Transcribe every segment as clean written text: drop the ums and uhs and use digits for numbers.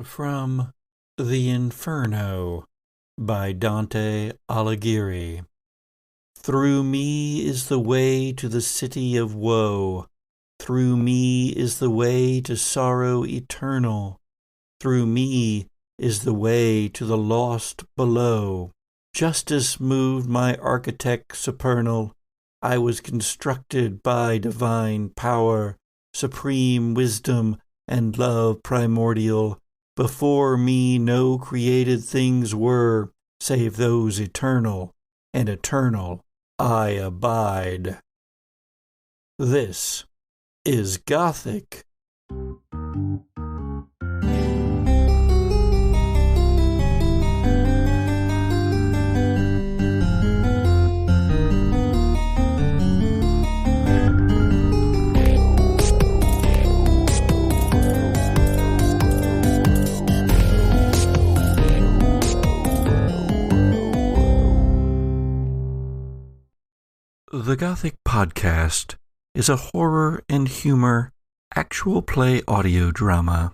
From The Inferno by Dante Alighieri. Through me is the way to the city of woe. Through me is the way to sorrow eternal. Through me is the way to the lost below. Justice moved my architect supernal. I was constructed by divine power, supreme wisdom, and love primordial. Before me no created things were, save those eternal, and eternal I abide. This is Gothic. The Gothic Podcast is a horror and humor actual play audio drama.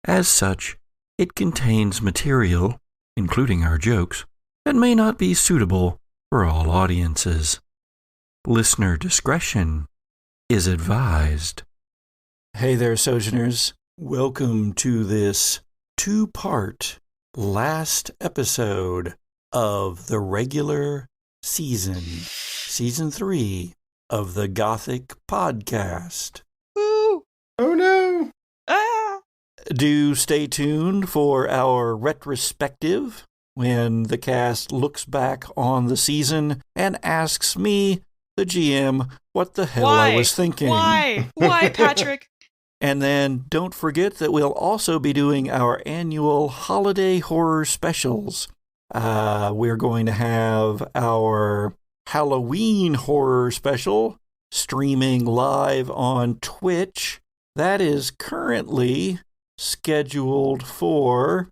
As such, it contains material, including our jokes, that may not be suitable for all audiences. Listener discretion is advised. Hey there, Sojourners. Welcome to this two-part last episode of the regular Season 3 of the Gothic Podcast. Woo! Oh no! Ah! Do stay tuned for our retrospective when the cast looks back on the season and asks me, the GM, what the hell I was thinking. Why? Why, Patrick? And then don't forget that we'll also be doing our annual holiday horror specials. We're going to have our Halloween horror special streaming live on Twitch. That is currently scheduled for,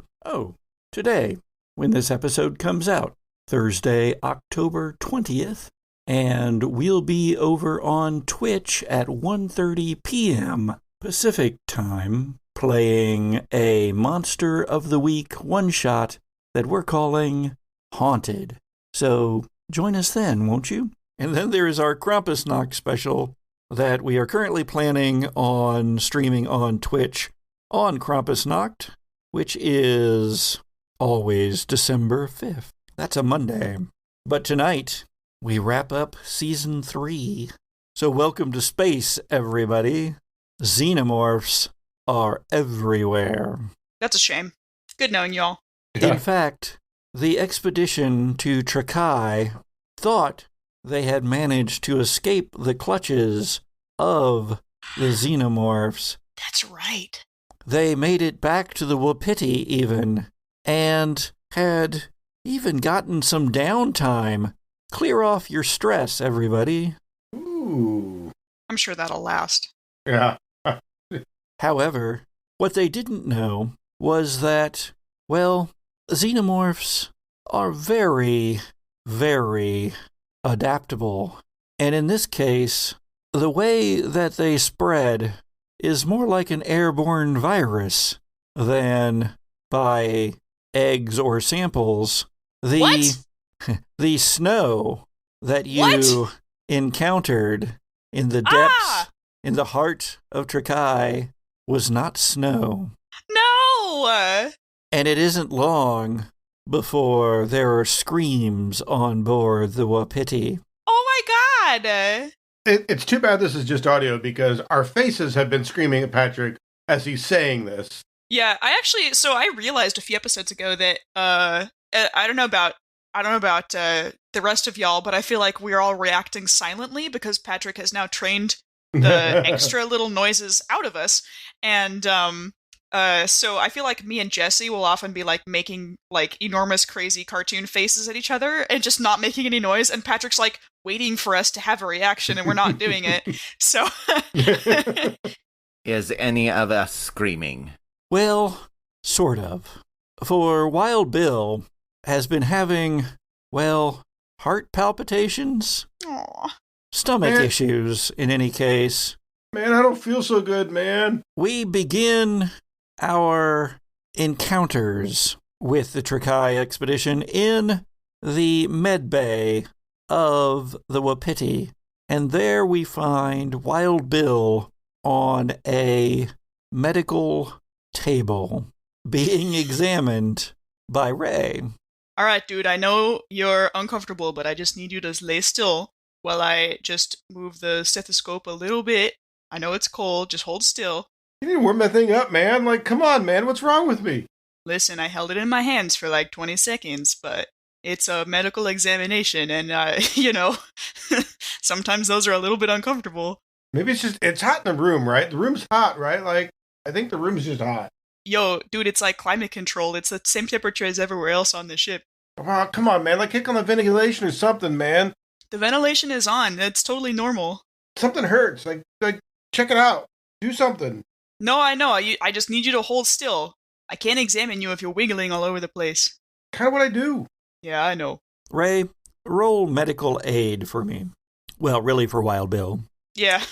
today, when this episode comes out, Thursday, October 20th. And we'll be over on Twitch at 1:30 p.m. Pacific time, playing a Monster of the Week one-shot that we're calling Haunted. So join us then, won't you? And then there is our Krampusnacht special that we are currently planning on streaming on Twitch on Krampusnacht, which is always December 5th. That's a Monday. But tonight, we wrap up Season 3. So welcome to space, everybody. Xenomorphs are everywhere. That's a shame. Good knowing y'all. Yeah. In fact, the expedition to Trakai thought they had managed to escape the clutches of the xenomorphs. That's right. They made it back to the Wapiti even, and had even gotten some downtime. Clear off your stress, everybody. Ooh. I'm sure that'll last. Yeah. However, what they didn't know was that, well, xenomorphs are very, very adaptable. And in this case, the way that they spread is more like an airborne virus than by eggs or samples. What? The snow that you encountered in the depths, in the heart of Trakai, was not snow. No! And it isn't long before there are screams on board the Wapiti. Oh my god! It's too bad this is just audio because our faces have been screaming at Patrick as he's saying this. Yeah, I realized a few episodes ago that I don't know about the rest of y'all, but I feel like we're all reacting silently because Patrick has now trained the extra little noises out of us, and so I feel like me and Jesse will often be like making like enormous crazy cartoon faces at each other and just not making any noise, and Patrick's like waiting for us to have a reaction and we're not doing it. So is any of us screaming? Well, sort of. For Wild Bill has been having, well, heart palpitations? Aww. Stomach issues, in any case. Man, I don't feel so good, man. We begin our encounters with the Trakai expedition in the med bay of the Wapiti. And there we find Wild Bill on a medical table being examined by Ray. All right, dude, I know you're uncomfortable, but I just need you to lay still while I just move the stethoscope a little bit. I know it's cold, just hold still. You need to warm that thing up, man. Like, come on, man. What's wrong with me? Listen, I held it in my hands for like 20 seconds, but it's a medical examination, and, sometimes those are a little bit uncomfortable. Maybe it's hot in the room, right? The room's hot, right? Like, I think the room's just hot. Yo, dude, it's like climate control. It's the same temperature as everywhere else on the ship. Oh, come on, man. Like, kick on the ventilation or something, man. The ventilation is on. It's totally normal. Something hurts. Like, check it out. Do something. No, I know. I just need you to hold still. I can't examine you if you're wiggling all over the place. Kind of what I do. Yeah, I know. Ray, roll medical aid for me. Well, really for Wild Bill. Yeah.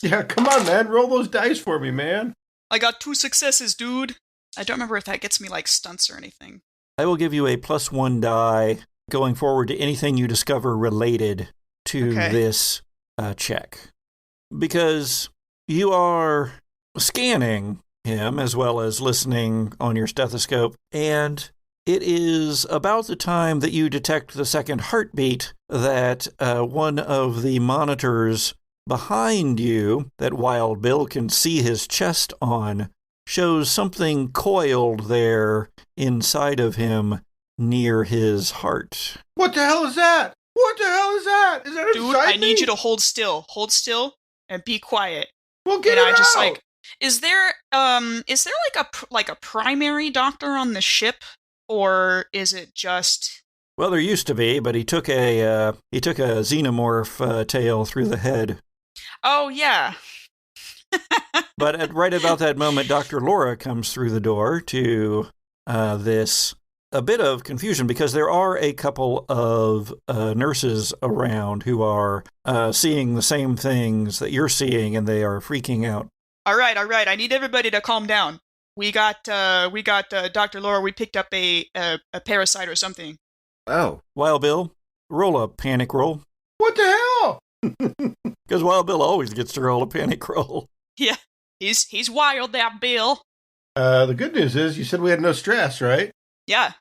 Yeah, come on, man. Roll those dice for me, man. I got 2 successes, dude. I don't remember if that gets me, like, stunts or anything. I will give you a +1 die going forward to anything you discover related to this check. Because you are scanning him as well as listening on your stethoscope, and it is about the time that you detect the second heartbeat that one of the monitors behind you, that Wild Bill can see his chest on, shows something coiled there inside of him near his heart. What the hell is that? What the hell is that? Is that Dude, inside I need me? you to hold still. Hold still and be quiet. Well, get and it I just out. Is there like a primary doctor on the ship, or is it just? Well, there used to be, but he took a xenomorph tail through the head. Oh yeah. But right about that moment, Dr. Laura comes through the door to a bit of confusion, because there are a couple of nurses around who are seeing the same things that you're seeing, and they are freaking out. All right. I need everybody to calm down. We got Dr. Laura. We picked up a parasite or something. Oh. Wild Bill, roll a panic roll. What the hell? Because Wild Bill always gets to roll a panic roll. Yeah, he's wild, that Bill. The good news is you said we had no stress, right? Yeah.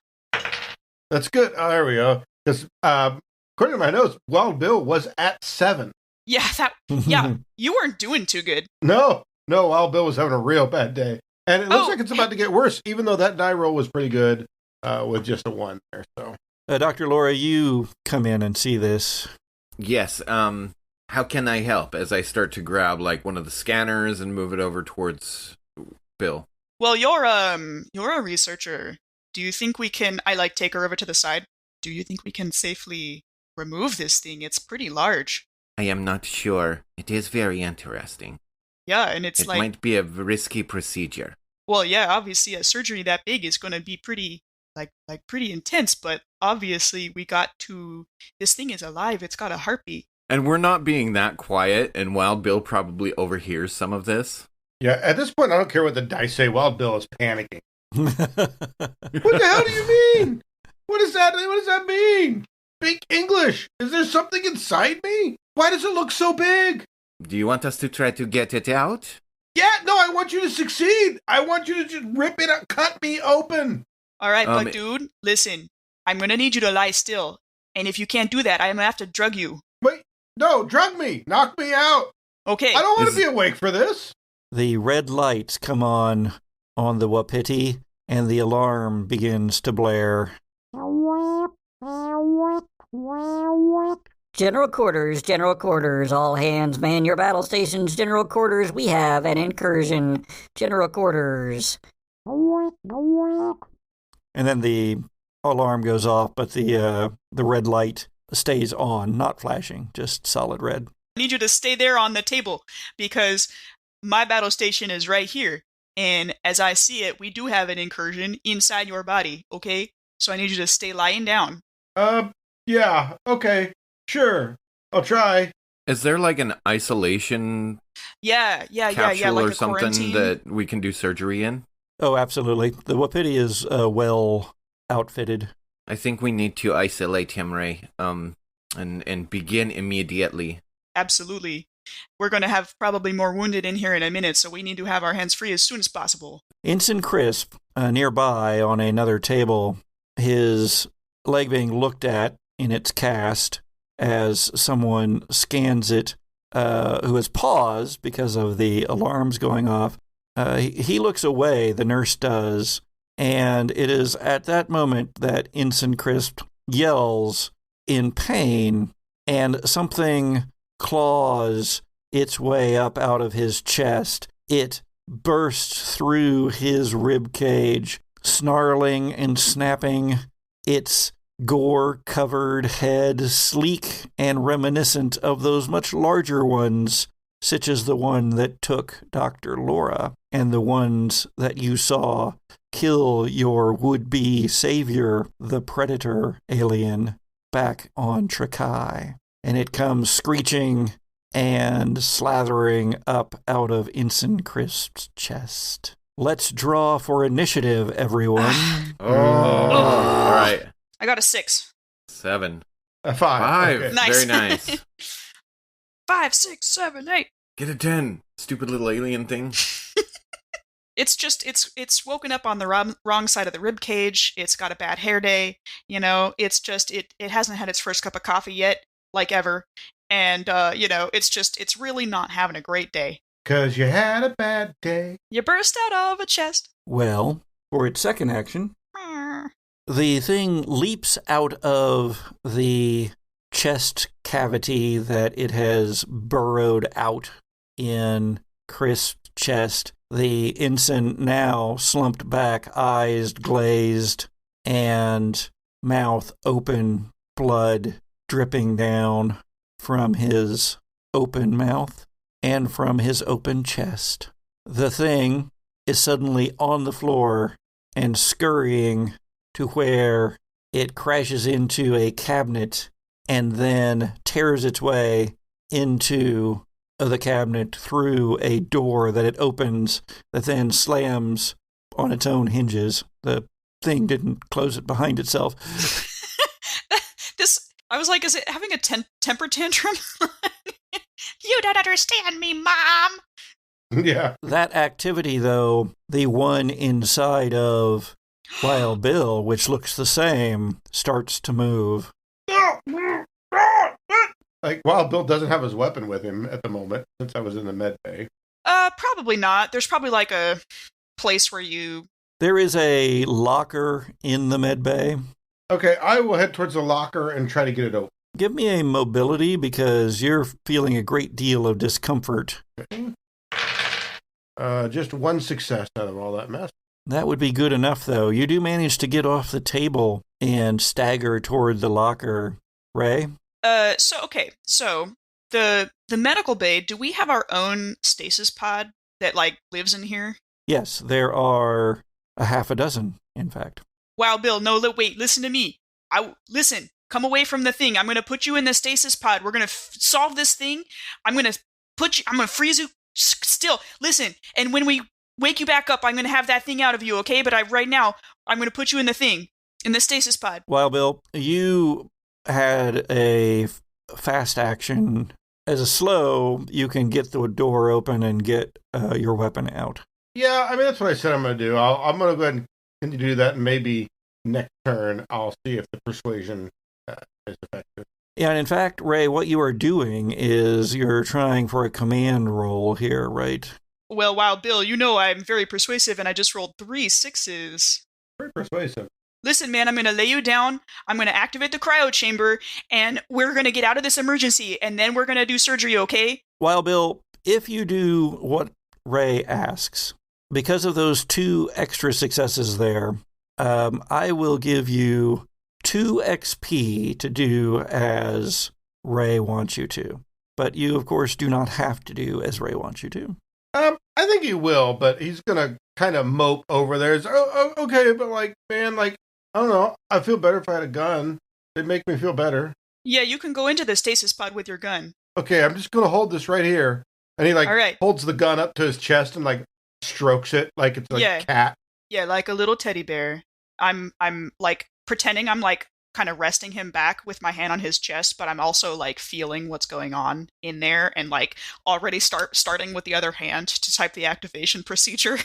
That's good. Oh, there we go. Because according to my notes, Wild Bill was at 7. Yeah, yeah, you weren't doing too good. No, Wild Bill was having a real bad day. And it looks like it's about to get worse, even though that die roll was pretty good with just a 1 there. So, Dr. Laura, you come in and see this. Yes, how can I help as I start to grab, like, one of the scanners and move it over towards Bill? Well, you're a researcher. Do you think we can, take her over to the side? Do you think we can safely remove this thing? It's pretty large. I am not sure. It is very interesting. Yeah, and it might be a risky procedure. Well, yeah, obviously a surgery that big is going to be pretty, pretty intense, but obviously this thing is alive, it's got a heartbeat. And we're not being that quiet, and Wild Bill probably overhears some of this. yeah, at this point, I don't care what the dice say. Wild Bill is panicking. What the hell do you mean? What does that mean? Speak English. Is there something inside me? Why does it look so big? Do you want us to try to get it out? Yeah, no, I want you to succeed. I want you to just rip it out, cut me open. All right, but dude, listen. I'm going to need you to lie still. And if you can't do that, I'm going to have to drug you. Wait, no, drug me. Knock me out. Okay. I don't want to be awake for this. The red lights come on the Wapiti, and the alarm begins to blare. General quarters, all hands man your battle stations. General quarters, we have an incursion. General quarters. And then the alarm goes off, but the red light stays on, not flashing, just solid red. I need you to stay there on the table, because my battle station is right here. And as I see it, we do have an incursion inside your body, okay? So I need you to stay lying down. Yeah, okay, sure. I'll try. Is there like an isolation Yeah, capsule like or a something quarantine. that we can do surgery in? Oh, absolutely. The Wapiti is well outfitted. I think we need to isolate him, Ray, and begin immediately. Absolutely. We're going to have probably more wounded in here in a minute, so we need to have our hands free as soon as possible. Ensign Crisp, nearby on another table, his leg being looked at in its cast as someone scans it, who has paused because of the alarms going off. He looks away, the nurse does, and it is at that moment that Ensign Crisp yells in pain, and something claws its way up out of his chest. It bursts through his rib cage, snarling and snapping, its gore-covered head sleek and reminiscent of those much larger ones, such as the one that took Dr. Laura and the ones that you saw kill your would-be savior, the Predator alien, back on Trakai. And it comes screeching and slathering up out of Ensign Crisp's chest. Let's draw for initiative, everyone. All right. I got a 6. 7. A 5. Okay. Nice. Very nice. 5, 6, 7, 8. Get a 10, stupid little alien thing. It's just, it's woken up on the wrong side of the rib cage. It's got a bad hair day. You know, it's just, it hasn't had its first cup of coffee yet, like ever. And, it's really not having a great day. 'Cause you had a bad day. You burst out of a chest. Well, for its second action, the thing leaps out of the chest cavity that it has burrowed out in Crisp's chest. The ensign now slumped back, eyes glazed, and mouth open, blood dripping down from his open mouth and from his open chest. The thing is suddenly on the floor and scurrying to where it crashes into a cabinet and then tears its way into the cabinet through a door that it opens that then slams on its own hinges. The thing didn't close it behind itself. I was like, is it having a temper tantrum? You don't understand me, Mom! Yeah. That activity, though, the one inside of Wild Bill, which looks the same, starts to move. Like, Wild Bill doesn't have his weapon with him at the moment, since I was in the med bay. Probably not. There's probably like a place where you... There is a locker in the med bay. Okay, I will head towards the locker and try to get it open. Give me a mobility because you're feeling a great deal of discomfort. Okay. Just one success out of all that mess. That would be good enough, though. You do manage to get off the table and stagger toward the locker. Ray? So the medical bay, do we have our own stasis pod that, like, lives in here? Yes, there are a half a dozen, in fact. Wow, Bill, no, wait, listen to me. Listen, come away from the thing. I'm going to put you in the stasis pod. We're going to solve this thing. I'm going to freeze you still. Listen, and when we wake you back up, I'm going to have that thing out of you, okay? But right now, I'm going to put you in the thing, in the stasis pod. Wild Bill, you had a fast action. As a slow, you can get the door open and get your weapon out. Yeah, I mean, that's what I said I'm going to do. I'm going to go ahead and continue to do that, and maybe next turn I'll see if the persuasion is effective. Yeah, and in fact, Ray, what you are doing is you're trying for a command roll here, right? Well, Wild Bill, you know I'm very persuasive, and I just rolled 3 6s. Very persuasive. Listen, man, I'm going to lay you down, I'm going to activate the cryo chamber, and we're going to get out of this emergency, and then we're going to do surgery, okay? Wild Bill, if you do what Ray asks, because of those 2 extra successes there, I will give you 2 XP to do as Ray wants you to. But you, of course, do not have to do as Ray wants you to. I think he will, but he's going to kind of mope over there. Okay, but like, man, like, I don't know. I feel better if I had a gun. It'd make me feel better. Yeah, you can go into the stasis pod with your gun. Okay, I'm just going to hold this right here. And he, like, All right. holds the gun up to his chest and, like, strokes it like it's like a cat. Yeah, like a little teddy bear. I'm like pretending I'm like kind of resting him back with my hand on his chest, but I'm also like feeling what's going on in there and like already starting with the other hand to type the activation procedure.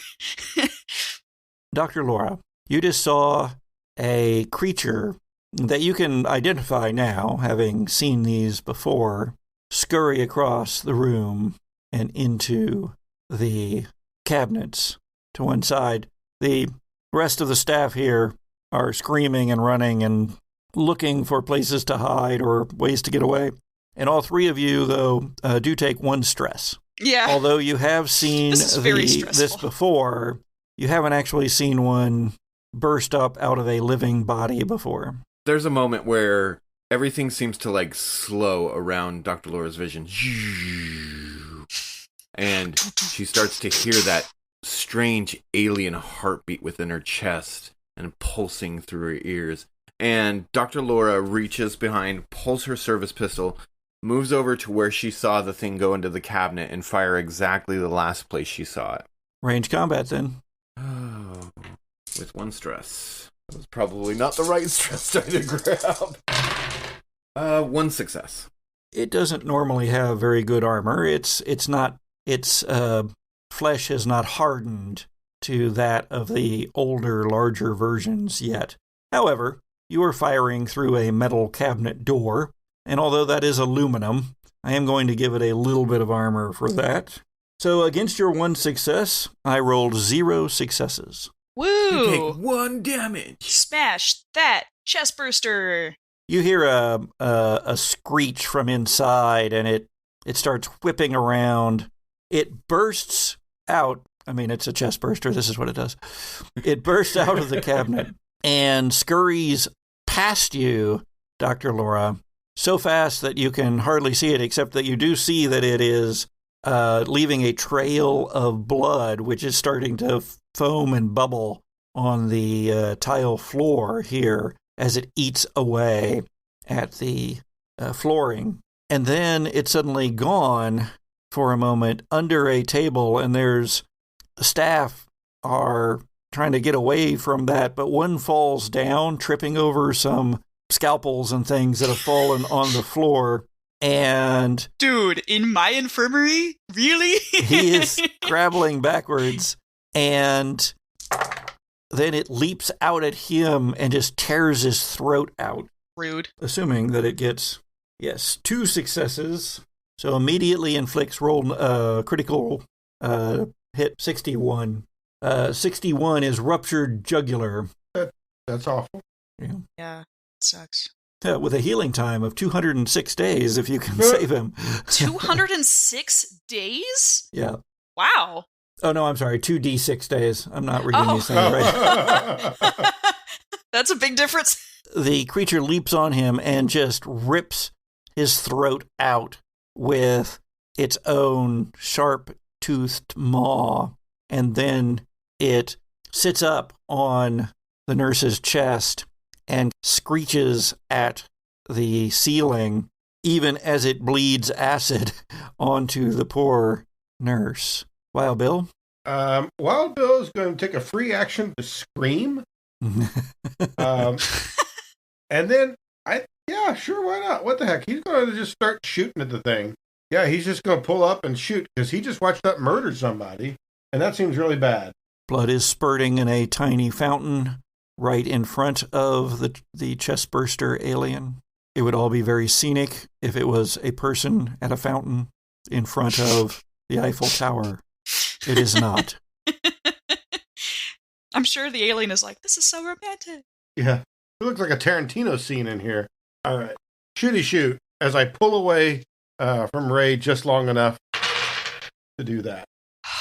Dr. Laura, you just saw a creature that you can identify now, having seen these before, scurry across the room and into the cabinets to one side. The rest of the staff here are screaming and running and looking for places to hide or ways to get away. And all three of you, though, do take one stress. Yeah. Although you have seen this before, you haven't actually seen one burst up out of a living body before. There's a moment where everything seems to like slow around Dr. Laura's vision. And she starts to hear that strange alien heartbeat within her chest and pulsing through her ears. And Dr. Laura reaches behind, pulls her service pistol, moves over to where she saw the thing go into the cabinet and fire exactly the last place she saw it. Range combat, then. Oh, with one stress. That was probably not the right stress die to grab. One success. It doesn't normally have very good armor. Its flesh has not hardened to that of the older, larger versions yet. However, you are firing through a metal cabinet door, and although that is aluminum, I am going to give it a little bit of armor for that. So against your one success, I rolled 0 successes. Woo! You take 1 damage. Smash that chest burster. You hear a screech from inside, and it starts whipping around. It bursts out. I mean, it's a chest burster. This is what it does. It bursts out of the cabinet and scurries past you, Dr. Laura, so fast that you can hardly see it, except that you do see that it is leaving a trail of blood, which is starting to foam and bubble on the tile floor here as it eats away at the flooring. And then it's suddenly gone for a moment under a table, and there's staff are trying to get away from that, but one falls down, tripping over some scalpels and things that have fallen on the floor. And dude, in my infirmary? Really? He is scrabbling backwards, and then it leaps out at him and just tears his throat out. Rude. Assuming that it gets, 2 successes. So immediately inflicts roll critical hit 61. 61 is ruptured jugular. That's awful. Yeah, it sucks. With a healing time of 206 days, if you can save him. 206 days? Yeah. Wow. Oh, no, I'm sorry. 2d6 days. I'm not reading these things right. That's a big difference. The creature leaps on him and just rips his throat out with its own sharp-toothed maw. And then it sits up on the nurse's chest and screeches at the ceiling, even as it bleeds acid onto the poor nurse. Wild Bill? Wild Bill is going to take a free action to scream. And then, sure, why not? What the heck? He's going to just start shooting at the thing. Yeah, he's just going to pull up and shoot, because he just watched that murder somebody, and that seems really bad. Blood is spurting in a tiny fountain right in front of the chestburster alien. It would all be very scenic if it was a person at a fountain in front of the Eiffel Tower. It is not. I'm sure the alien is like, this is so romantic. Yeah. It looks like a Tarantino scene in here. All right. Shooty shoot as I pull away from Ray just long enough to do that.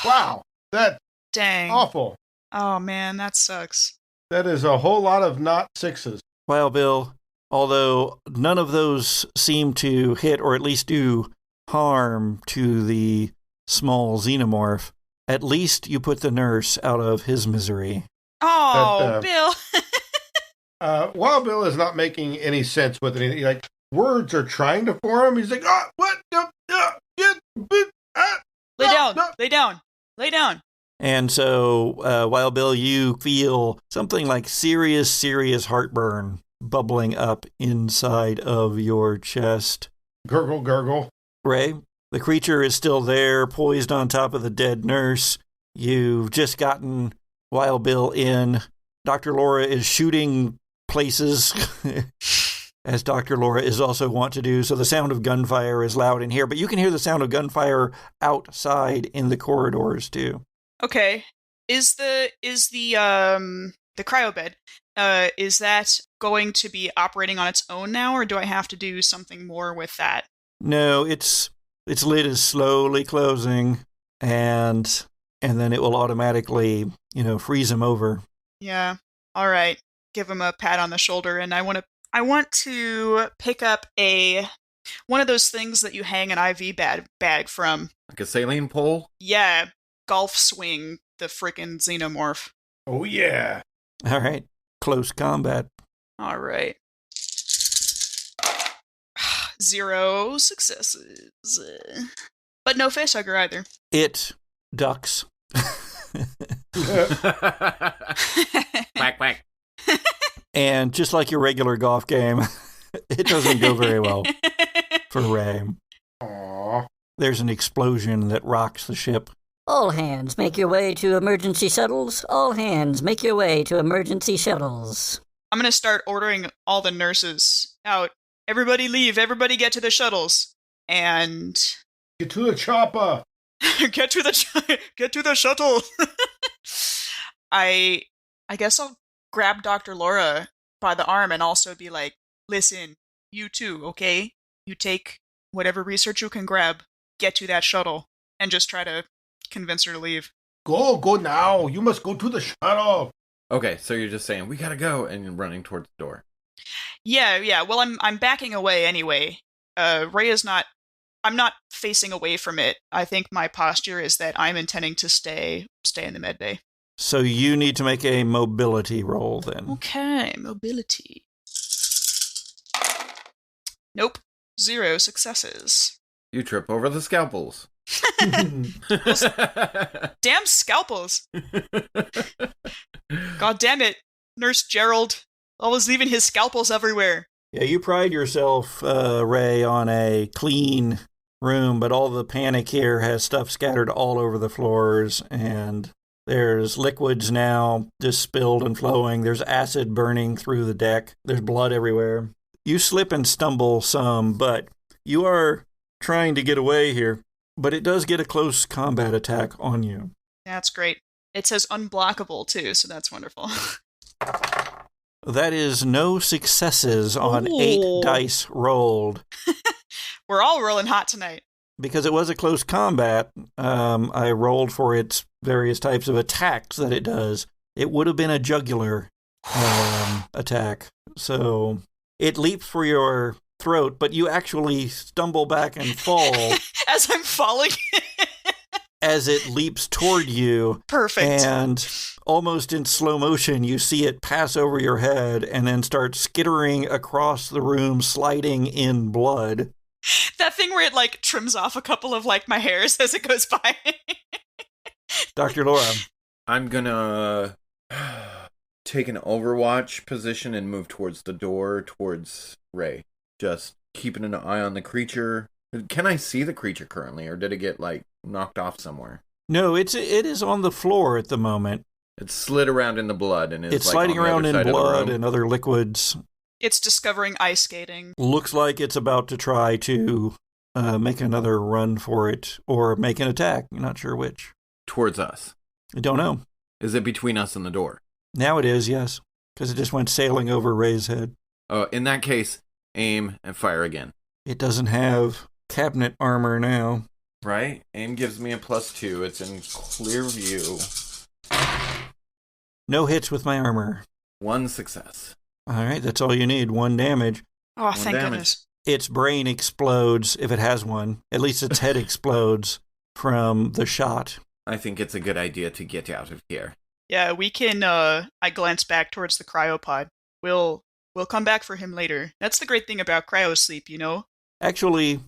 Wow. That's awful. Oh, man, that sucks. That is a whole lot of not 6s. Well, Bill, although none of those seem to hit or at least do harm to the small xenomorph, at least you put the nurse out of his misery. Oh, Bill. Wild Bill is not making any sense with it. Like, words are trying to form. He's like, what? Lay down. Lay down. Lay down. And so, Wild Bill, you feel something like serious heartburn bubbling up inside of your chest. Gurgle, gurgle. Ray, the creature is still there, poised on top of the dead nurse. You've just gotten Wild Bill in. Dr. Laura is shooting places, as Dr. Laura is also wont to do, so the sound of gunfire is loud in here, but you can hear the sound of gunfire outside in the corridors, too. Okay. Is the cryo bed, is that going to be operating on its own now, or do I have to do something more with that? No, its lid is slowly closing, and then it will automatically, freeze him over. Yeah. All right. Give him a pat on the shoulder, and I want to pick up one of those things that you hang an IV bag from. Like a saline pole? Yeah. Golf swing the frickin' xenomorph. Oh, yeah. All right. Close combat. All right. 0 successes. But no facehugger either. It ducks. Quack, quack. And just like your regular golf game, it doesn't go very well for Ray. Aww. There's an explosion that rocks the ship. All hands, make your way to emergency shuttles. All hands, make your way to emergency shuttles. I'm going to start ordering all the nurses out. Everybody leave. Everybody get to the shuttles. And... Get to the chopper. Get to the shuttle. I guess I'll grab Dr. Laura by the arm and also be like, listen, you too, okay? You take whatever research you can grab, get to that shuttle, and just try to convince her to leave. Go now. You must go to the shuttle. Okay, so you're just saying, we gotta go, and you're running towards the door. Yeah. Well, I'm backing away anyway. Ray is not... I'm not facing away from it. I think my posture is that I'm intending to stay in the med bay. So you need to make a mobility roll then. Okay, mobility. Nope. 0 successes. You trip over the scalpels. Damn scalpels. God damn it. Nurse Gerald. Always leaving his scalpels everywhere. Yeah, you pride yourself, Ray, on a clean room, but all the panic here has stuff scattered all over the floors, and there's liquids now just spilled and flowing. There's acid burning through the deck. There's blood everywhere. You slip and stumble some, but you are trying to get away here. But it does get a close combat attack on you. That's great. It says unblockable, too, so that's wonderful. That is no successes on Ooh. 8 dice rolled. We're all rolling hot tonight. Because it was a close combat, I rolled for its various types of attacks that it does. It would have been a jugular attack. So it leaps for your throat, but you actually stumble back and fall. As I'm falling. As it leaps toward you. Perfect. And almost in slow motion, you see it pass over your head and then start skittering across the room, sliding in blood. That thing where it, like, trims off a couple of, like, my hairs as it goes by. Dr. Laura. I'm gonna take an overwatch position and move towards the door, towards Ray. Just keeping an eye on the creature. Can I see the creature currently, or did it get, like, knocked off somewhere? No, it is on the floor at the moment. It's slid around in the blood and it's like sliding on the around other in side of the blood room. and other liquids. It's discovering ice skating. Looks like it's about to try to make another run for it or make an attack. You're not sure which. Towards us. I don't know. Is it between us and the door? Now it is, yes, because it just went sailing over Ray's head. In that case, aim and fire again. It doesn't have cabinet armor now. Right? Aim gives me a +2. It's in clear view. No hits with my armor. 1 success. All right, that's all you need. 1 damage. Oh, One thank damage. goodness. Its brain explodes, if it has one. At least its head explodes from the shot. I think it's a good idea to get out of here. Yeah, we can, I glance back towards the cryopod. We'll come back for him later. That's the great thing about cryosleep, you know? Actually,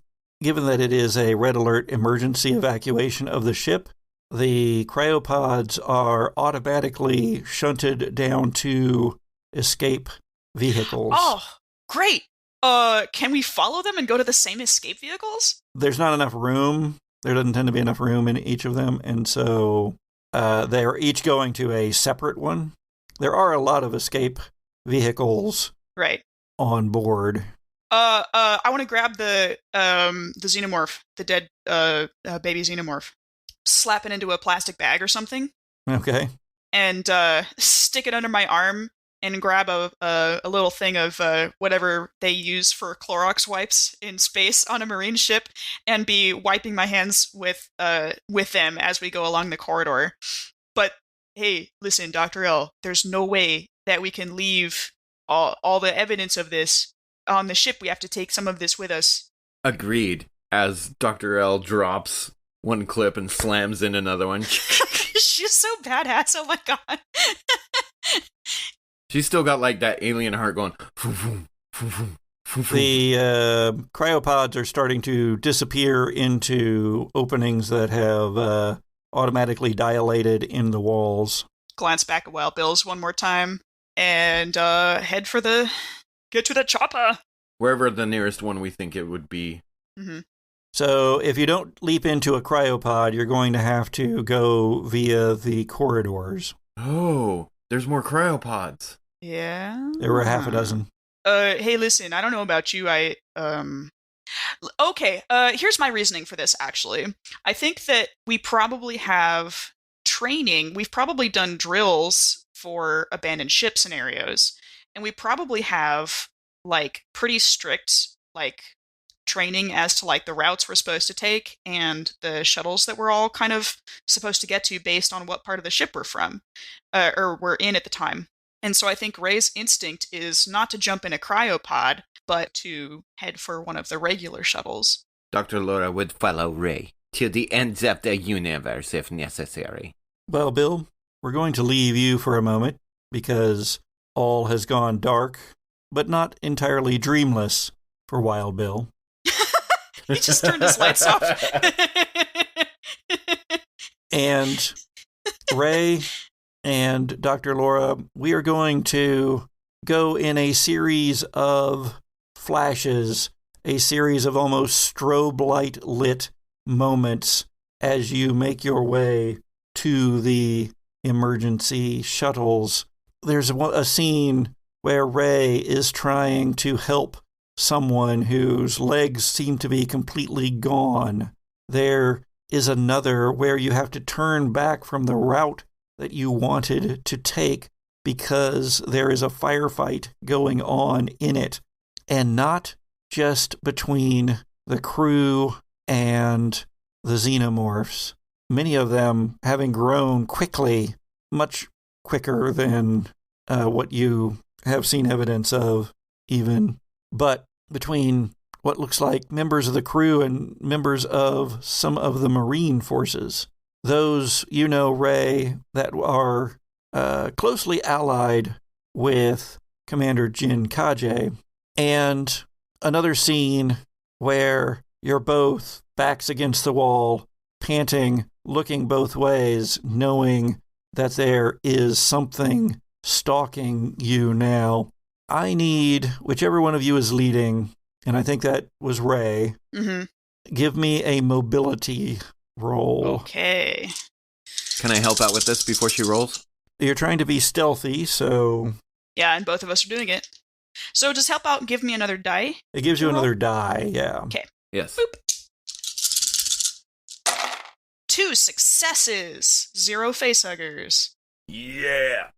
given that it is a red alert emergency evacuation of the ship, the cryopods are automatically shunted down to escape vehicles. Oh, great. Can we follow them and go to the same escape vehicles? There's not enough room. There doesn't tend to be enough room in each of them, and so they're each going to a separate one. There are a lot of escape vehicles on board. I want to grab the xenomorph, the dead baby xenomorph, slap it into a plastic bag or something. Okay. And stick it under my arm and grab a little thing of whatever they use for Clorox wipes in space on a marine ship, and be wiping my hands with them as we go along the corridor. But hey, listen, Dr. L, there's no way that we can leave all the evidence of this on the ship. We have to take some of this with us. Agreed. As Dr. L drops one clip and slams in another one. She's so badass. Oh my god. She's still got like that alien heart going. The cryopods are starting to disappear into openings that have automatically dilated in the walls. Glance back at Wild Bill's one more time and get to the chopper. Wherever the nearest one we think it would be. Mm-hmm. So if you don't leap into a cryopod, you're going to have to go via the corridors. Oh, there's more cryopods. Yeah. There were half a dozen. Hey, listen, I don't know about you. Okay, here's my reasoning for this, actually. I think that we probably have training. We've probably done drills for abandoned ship scenarios. And we probably have, like, pretty strict, like, training as to, like, the routes we're supposed to take and the shuttles that we're all kind of supposed to get to based on what part of the ship we're from, or we're in at the time. And so I think Ray's instinct is not to jump in a cryopod, but to head for one of the regular shuttles. Dr. Laura would follow Ray to the ends of the universe if necessary. Well, Bill, we're going to leave you for a moment because all has gone dark, but not entirely dreamless for Wild Bill. He just turned his lights off. And Ray and Dr. Laura, we are going to go in a series of flashes, a series of almost strobe light lit moments as you make your way to the emergency shuttles. There's a scene where Ray is trying to help someone whose legs seem to be completely gone. There is another where you have to turn back from the route that you wanted to take because there is a firefight going on in it. And not just between the crew and the xenomorphs. Many of them having grown quickly, much quicker than what you have seen evidence of even. But between what looks like members of the crew and members of some of the Marine forces, those, you know, Ray, that are closely allied with Commander Jin Kaje. And another scene where you're both backs against the wall, panting, looking both ways, knowing that there is something stalking you now. I need, whichever one of you is leading, and I think that was Ray, give me a mobility roll. Okay. Can I help out with this before she rolls? You're trying to be stealthy, so... Yeah, and both of us are doing it. So just help out and give me another die. It gives you another die, yeah. Okay. Yes. Boop. 2 successes. 0 facehuggers. Yeah.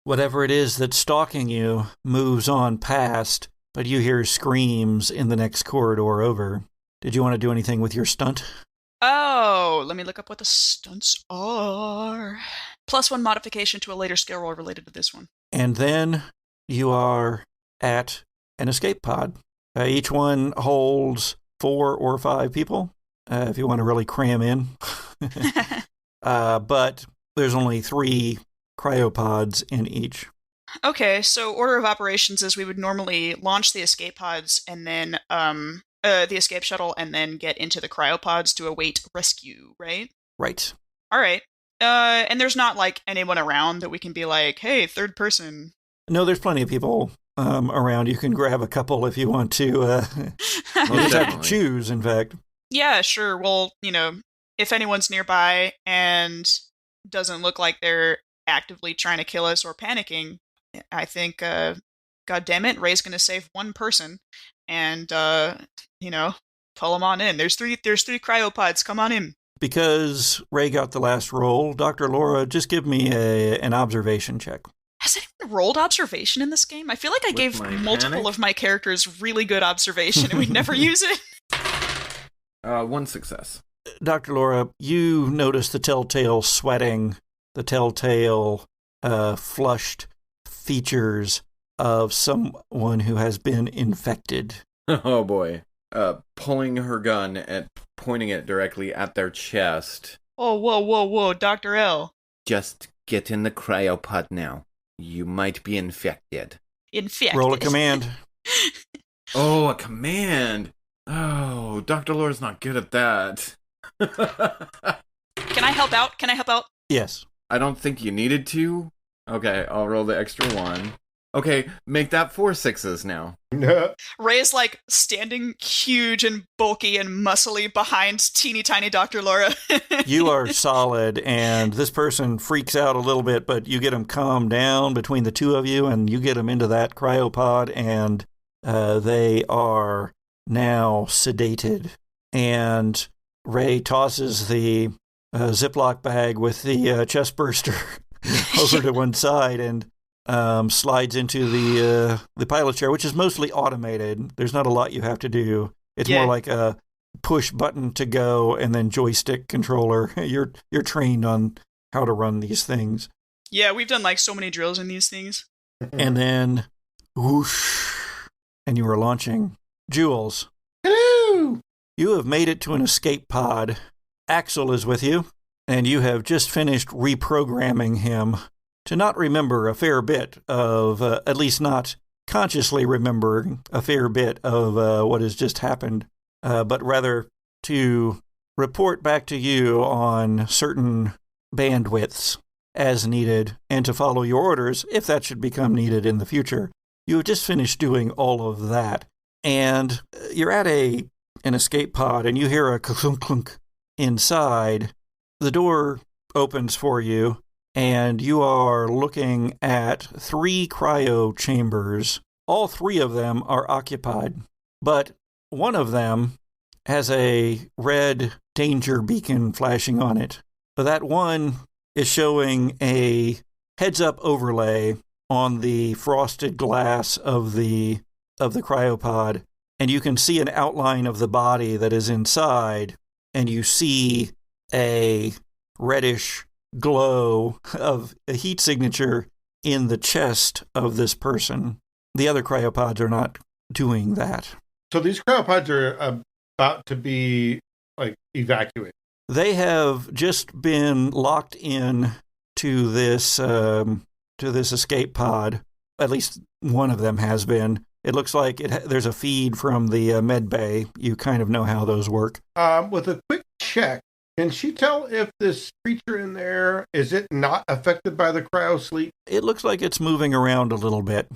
Whatever it is that's stalking you moves on past, but you hear screams in the next corridor over. Did you want to do anything with your stunt? Oh, let me look up what the stunts are. +1 modification to a later skill roll related to this one. And then you are at an escape pod. Each one holds 4 or 5 people, if you want to really cram in. But there's only 3 cryopods in each. Okay, so order of operations is we would normally launch the escape pods and then the escape shuttle and then get into the cryopods to await rescue, right? Right. All right. And there's not like anyone around that we can be like, hey, third person. No, there's plenty of people around. You can grab a couple if you want to. You just have to choose, in fact. Yeah, sure. Well, if anyone's nearby and doesn't look like they're actively trying to kill us or panicking, I think, God damn it, Ray's going to save one person and, pull them on in. There's three cryopods. Come on in. Because Ray got the last roll, Dr. Laura, just give me an observation check. Has anyone rolled observation in this game? I feel like I gave multiple of my characters really good observation and we never use it. One success. Dr. Laura, you notice the telltale sweating, the telltale flushed features of someone who has been infected. Oh boy. Pulling her gun and pointing it directly at their chest. Oh, whoa, Dr. L. Just get in the cryopod now. You might be infected. Roll a command. Oh, a command. Oh, Dr. Laura's not good at that. Can I help out? Yes. I don't think you needed to. Okay, I'll roll the extra one. Okay, make that 4 6s now. Ray is like standing huge and bulky and muscly behind teeny tiny Dr. Laura. You are solid, and this person freaks out a little bit, but you get them calmed down between the two of you, and you get them into that cryopod, and they are now sedated. And Ray tosses the Ziploc bag with the chest burster over to one side and slides into the pilot chair, which is mostly automated. There's not a lot you have to do. It's more like a push button to go and then joystick controller. You're trained on how to run these things. Yeah, we've done like so many drills in these things. And then whoosh, and you are launching. Jules. Hello! You have made it to an escape pod. Axel is with you, and you have just finished reprogramming him to not remember a fair bit of, at least not consciously remember a fair bit of what has just happened, but rather to report back to you on certain bandwidths as needed and to follow your orders if that should become needed in the future. You have just finished doing all of that, and you're at an escape pod, and you hear a clunk clunk inside. The door opens for you, and you are looking at 3 cryo chambers. All 3 of them are occupied, but one of them has a red danger beacon flashing on it. That one is showing a heads-up overlay on the frosted glass of the cryopod, and you can see an outline of the body that is inside, and you see a reddish glow of a heat signature in the chest of this person. The other cryopods are not doing that. So these cryopods are about to be evacuated. They have just been locked in to this escape pod. At least one of them has been. It looks like there's a feed from the med bay. You kind of know how those work. With a quick check, can she tell if this creature in there, is it not affected by the cryo sleep? It looks like it's moving around a little bit.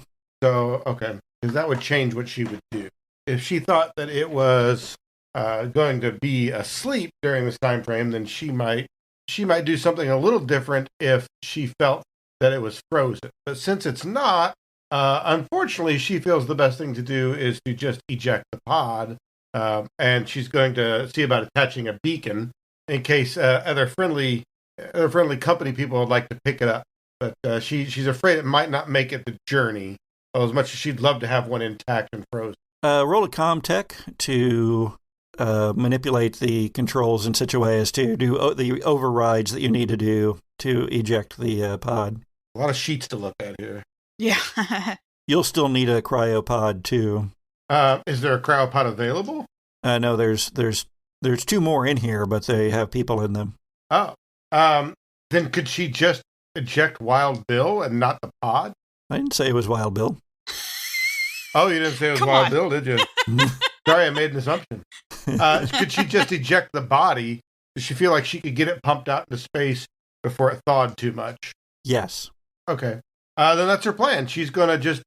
So, okay, because that would change what she would do. If she thought that it was going to be asleep during this time frame, then she might do something a little different if she felt that it was frozen. But since it's not, unfortunately, she feels the best thing to do is to just eject the pod, and she's going to see about attaching a beacon in case other friendly company people would like to pick it up. But she's afraid it might not make it the journey, as much as she'd love to have one intact and frozen. Roll a comm tech to manipulate the controls in such a way as to do the overrides that you need to do to eject the pod. A lot of sheets to look at here. Yeah. You'll still need a cryopod too. Is there a cryopod available? No, there's 2 more in here, but they have people in them. Oh. Then could she just eject Wild Bill and not the pod? I didn't say it was Wild Bill. Oh, you didn't say it was Wild Bill, did you? Sorry, I made an assumption. Could she just eject the body? Does she feel like she could get it pumped out into space before it thawed too much? Yes. Okay. Then that's her plan. She's going to just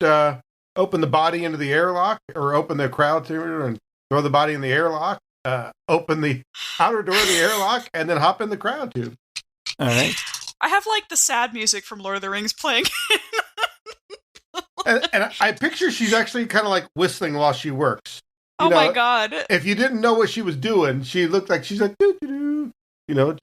open the body into the airlock, or open the crowd theater and throw the body in the airlock, open the outer door of the airlock, and then hop in the crowd tube. All right. I have like the sad music from Lord of the Rings playing. and I picture she's actually kind of like whistling while she works. Oh my God. If you didn't know what she was doing, she looked like she's like, doo-doo-doo,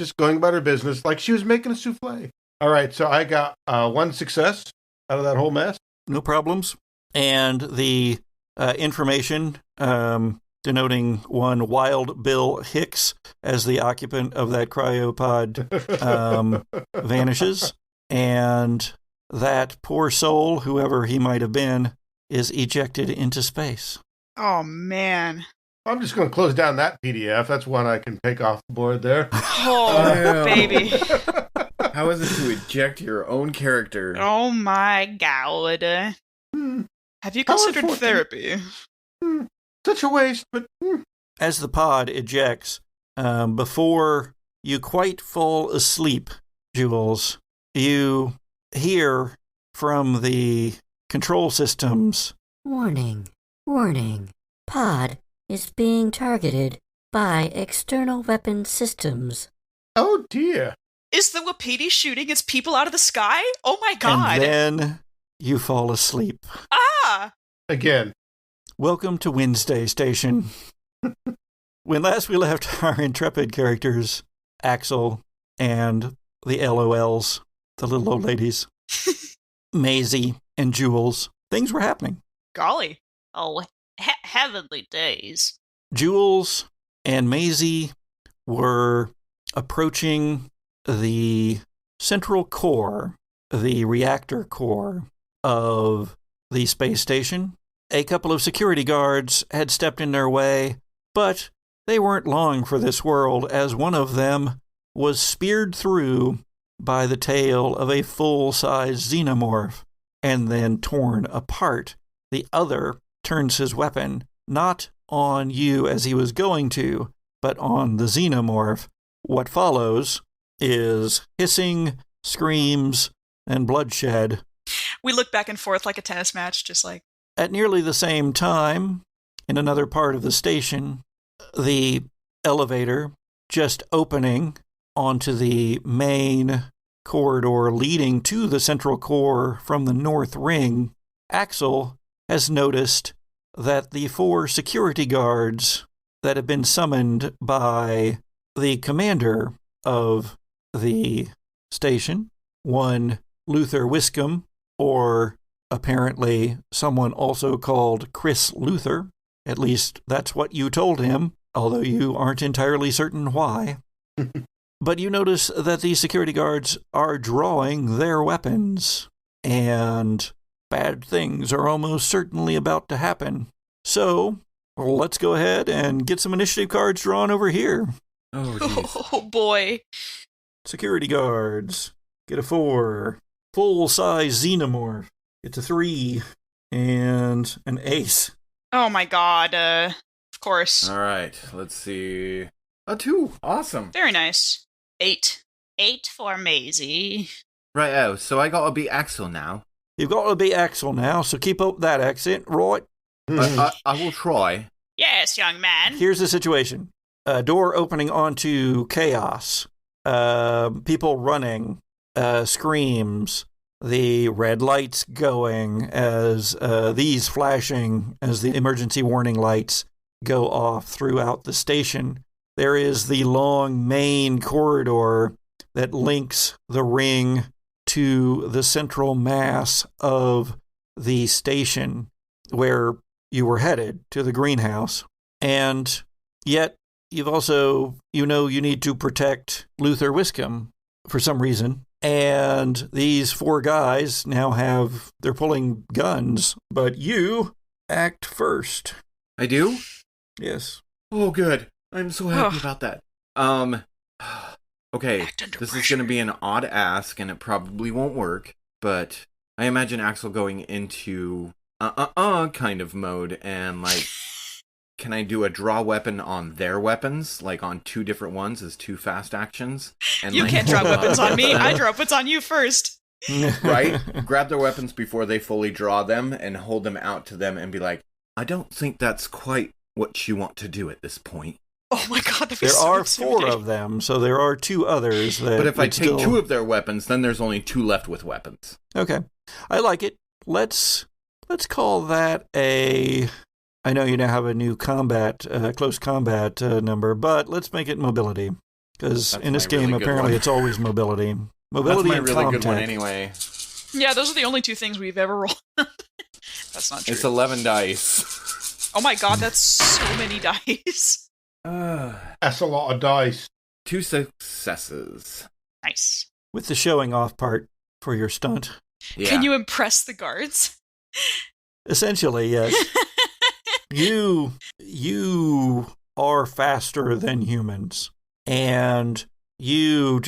just going about her business like she was making a souffle. All right, so I got one success out of that whole mess. No problems. And the information denoting one Wild Bill Hicks as the occupant of that cryopod vanishes. And that poor soul, whoever he might have been, is ejected into space. Oh, man. I'm just going to close down that PDF. That's one I can take off the board there. Oh, baby. How is it to eject your own character? Oh, my God. Have you considered therapy? Such a waste, but... As the pod ejects, before you quite fall asleep, Jules, you hear from the control systems. Warning. Pod is being targeted by external weapon systems. Oh, dear. Is the Wapiti shooting its people out of the sky? Oh, my God. And then you fall asleep. Ah! Again. Welcome to Wednesday Station. When last we left our intrepid characters, Axel and the LOLs, the little old ladies, Maisie and Jules, things were happening. Golly. Oh, heavenly days. Jules and Maisie were approaching the central core, the reactor core of the space station. A couple of security guards had stepped in their way, but they weren't long for this world, as one of them was speared through by the tail of a full-size xenomorph and then torn apart. The other turns his weapon not on you as he was going to, but on the xenomorph. What follows is hissing, screams, and bloodshed. We look back and forth like a tennis match, just like... At nearly the same time, in another part of the station, the elevator just opening onto the main corridor leading to the central core from the north ring, Axel has noticed that the 4 security guards that have been summoned by the commander of the station, one Luther Wiscombe, or apparently someone also called Chris Luther, at least that's what you told him, although you aren't entirely certain why. But you notice that the security guards are drawing their weapons, and bad things are almost certainly about to happen. So, let's go ahead and get some initiative cards drawn over here. Oh, geez. Oh, boy. Security guards. Get a 4. Full-size xenomorph. It's a 3. And an ace. Oh, my God. Of course. All right, let's see. A 2. Awesome. Very nice. 8. 8 for Maisie. Right, so I gotta be Axel now. You've got to be Axel now, so keep up that accent, right? I will try. Yes, young man. Here's the situation. A door opening onto chaos. People running. Screams. The red lights going as these flashing as the emergency warning lights go off throughout the station. There is the long main corridor that links the ring to the central mass of the station where you were headed, to the greenhouse. And yet, you've also, you need to protect Luther Wiscombe for some reason. And these 4 guys now they're pulling guns, but you act first. I do? Yes. Oh, good. I'm so happy about that. Okay, this is going to be an odd ask, and it probably won't work, but I imagine Axel going into kind of mode and, like, can I do a draw weapon on their weapons, like on 2 different ones as 2 fast actions? And You can't draw weapons on me. I draw weapons on you first. Right? Grab their weapons before they fully draw them and hold them out to them and be like, I don't think that's quite what you want to do at this point. Oh my god, there are 4 of them, so there are 2 others that. But if I take 2 of their weapons, then there's only 2 left with weapons. Okay, I like it. Let's call that a. I know you now have a new close combat number, but let's make it mobility, because in this game apparently it's always mobility. Mobility That's my and really contact. good one anyway. Yeah, those are the only 2 things we've ever rolled. That's not true. It's 11 dice. Oh my god, that's so many dice. That's a lot of dice. 2 successes. Nice. With the showing off part for your stunt. Yeah. Can you impress the guards? Essentially, yes. You are faster than humans, and you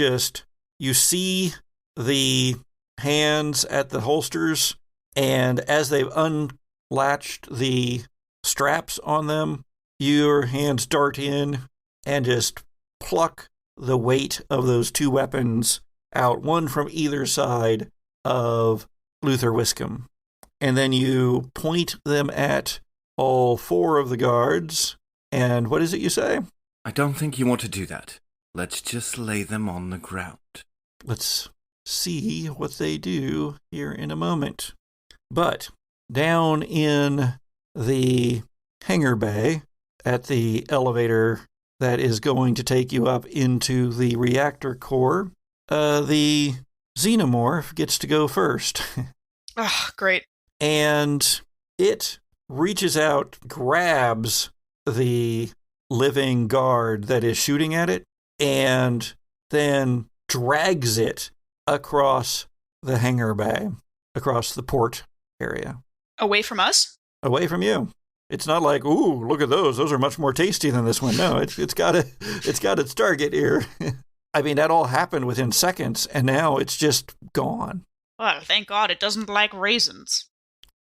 see the hands at the holsters, and as they've unlatched the straps on them, your hands dart in and just pluck the weight of those 2 weapons out, one from either side of Luther Wiscombe. And then you point them at all 4 of the guards, and what is it you say? I don't think you want to do that. Let's just lay them on the ground. Let's see what they do here in a moment. But down in the hangar bay at the elevator that is going to take you up into the reactor core, the xenomorph gets to go first. Oh, great. And it reaches out, grabs the living guard that is shooting at it, and then drags it across the hangar bay, across the port area. Away from us? Away from you. It's not like, ooh, look at those. Those are much more tasty than this one. No, it's got its target here. I mean, that all happened within seconds, and now it's just gone. Well, thank God it doesn't like raisins.